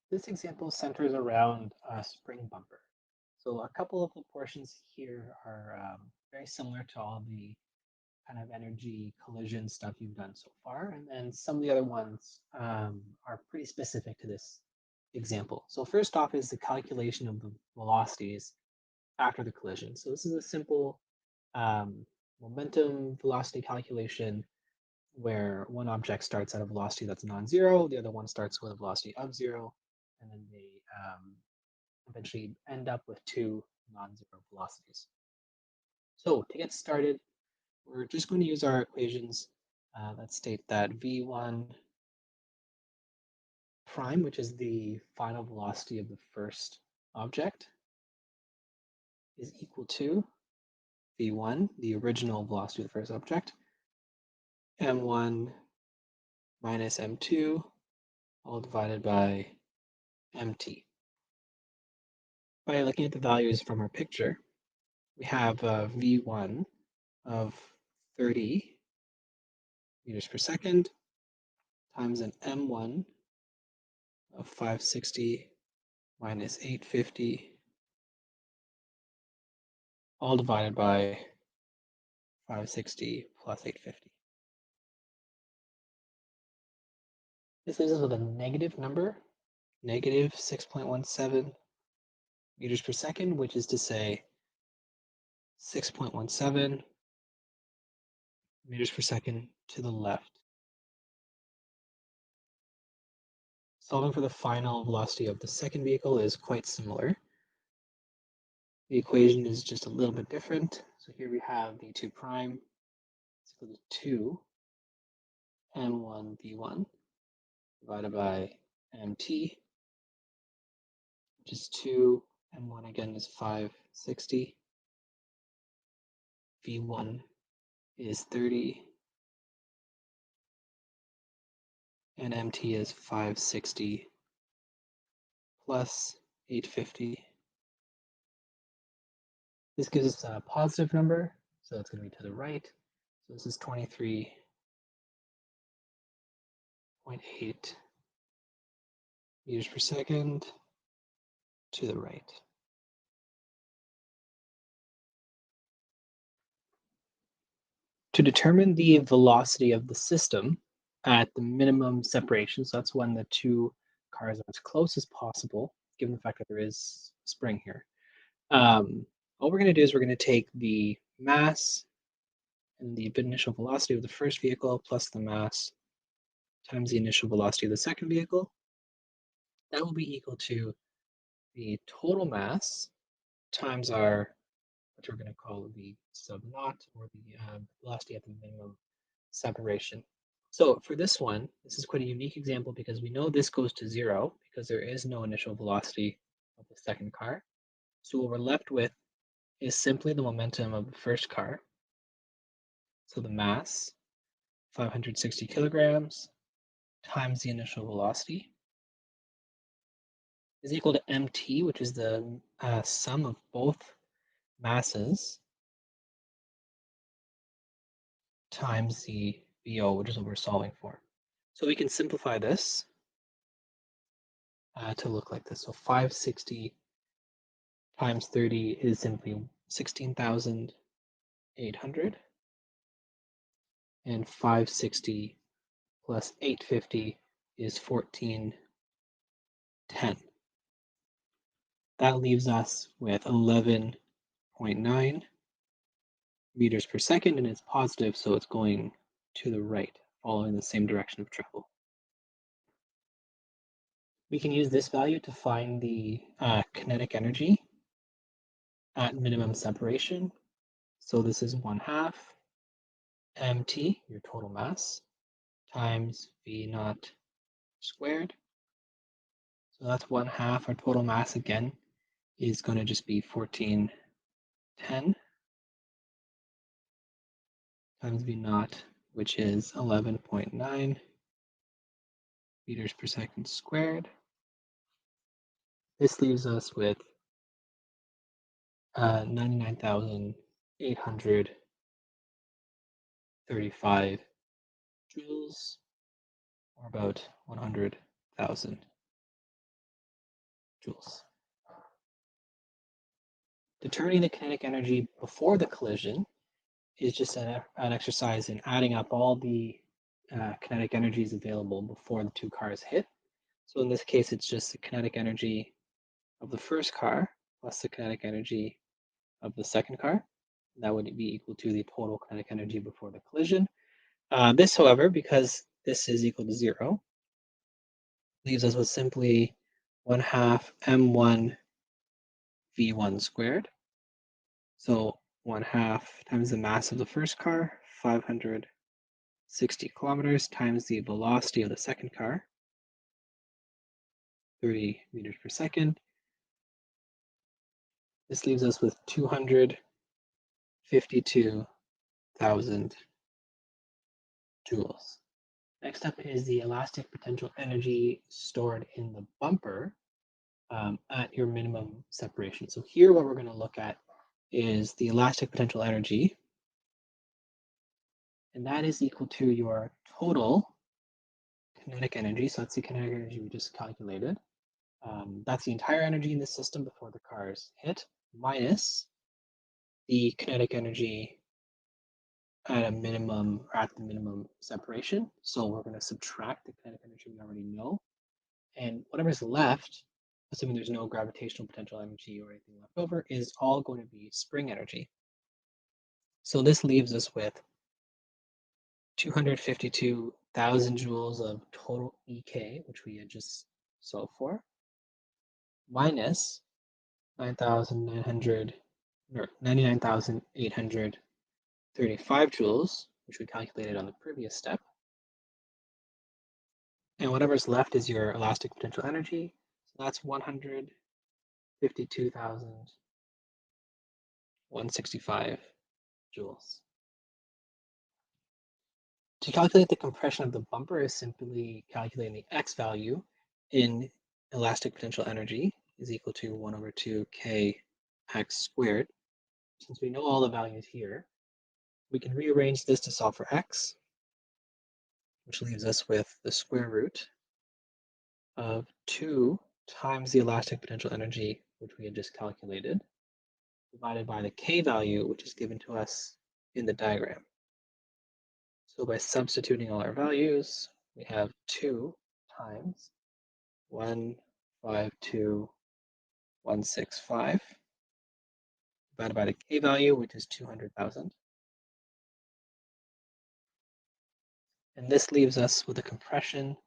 This example centers around a spring bumper. So a couple of the portions here are very similar to all the kind of energy collision stuff you've done so far, and then some of the other ones are pretty specific to this example. So first off is the calculation of the velocities after the collision. So this is a simple um, momentum velocity calculation where one object starts at a velocity that's non-zero, the other one starts with a velocity of zero, and then they eventually end up with two non-zero velocities. So to get started, we're just going to use our equations. Let's state that v1 prime, which is the final velocity of the first object, is equal to v1, the original velocity of the first object, m1 minus m2, all divided by mt. By looking at the values from our picture, we have v1 of 30 meters per second times an m1 of 560 minus 850, all divided by 560 plus 850. This leaves us with a negative number, negative 6.17 meters per second, which is to say 6.17 meters per second to the left. Solving for the final velocity of the second vehicle is quite similar. The equation is just a little bit different. So here we have v2 prime is equal to 2 m1 v1 divided by mt, which is 2 m1 again is 560, v1 is 30, and mt is 560 plus 850. This gives us a positive number, so it's going to be to the right. So this is 23.8 meters per second to the right. To determine the velocity of the system at the minimum separation, so that's when the two cars are as close as possible, given the fact that there is spring here. All we're going to do is we're going to take the mass and the initial velocity of the first vehicle plus the mass times the initial velocity of the second vehicle. That will be equal to the total mass times our, what we're going to call the sub naught, or the velocity at the minimum separation. So for this one, this is quite a unique example because we know this goes to zero because there is no initial velocity of the second car. So what we're left with is simply the momentum of the first car. So the mass, 560 kilograms, times the initial velocity is equal to mt, which is the sum of both masses, times the VO, which is what we're solving for. So we can simplify this to look like this. So 560 times 30 is simply 16,800, and 560 plus 850 is 1410. That leaves us with 11.9 meters per second, and it's positive, so it's going to the right, following the same direction of travel. We can use this value to find the kinetic energy at minimum separation. So this is 1/2 mt, your total mass, times v naught squared. So that's 1/2 our total mass again is going to just be 1410 times v naught, which is 11.9 meters per second squared. This leaves us with 99,835 joules, or about 100,000 joules. Determining the kinetic energy before the collision is just an exercise in adding up all the kinetic energies available before the two cars hit. So in this case, it's just the kinetic energy of the first car plus the kinetic energy of the second car. That would be equal to the total kinetic energy before the collision. This, however, because this is equal to 0, leaves us with simply 1/2 m1 v1 squared. So 1/2 times the mass of the first car, 560 kilometers, times the velocity of the second car, 30 meters per second. This leaves us with 252,000 joules. Next up is the elastic potential energy stored in the bumper at your minimum separation. So here what we're going to look at is the elastic potential energy, and that is equal to your total kinetic energy. So that's the kinetic energy we just calculated. That's the entire energy in the system before the cars hit, minus the kinetic energy at a minimum or at the minimum separation. So we're going to subtract the kinetic energy we already know, and whatever's left, assuming there's no gravitational potential energy or anything left over, is all going to be spring energy. So this leaves us with 252,000 joules of total EK, which we had just solved for, minus 99,835 joules, which we calculated on the previous step. And whatever's left is your elastic potential energy. So that's 152,165 joules. To calculate the compression of the bumper is simply calculating the x value in elastic potential energy is equal to 1/2 kx squared. Since we know all the values here, we can rearrange this to solve for x, which leaves us with the square root of 2 times the elastic potential energy, which we had just calculated, divided by the k value, which is given to us in the diagram. So by substituting all our values, we have 2 times 152,165 divided by the k value, which is 200,000. And this leaves us with a compression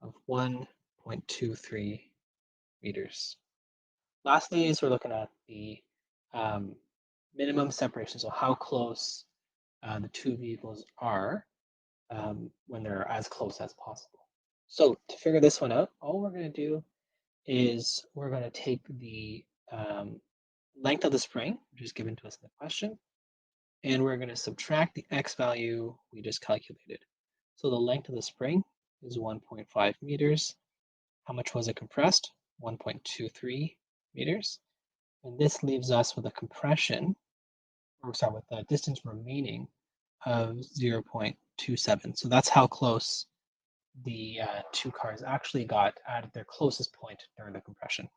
of 1.23 meters. Lastly, is we're looking at the minimum separation, so how close the two vehicles are when they're as close as possible. So to figure this one out, all we're going to do is we're going to take the length of the spring, which is given to us in the question, and we're going to subtract the x value we just calculated. So the length of the spring is 1.5 meters. How much was it compressed? 1.23 meters. And this leaves us with a compression, or sorry, with the distance remaining of 0.27. So that's how close the two cars actually got at their closest point during the compression.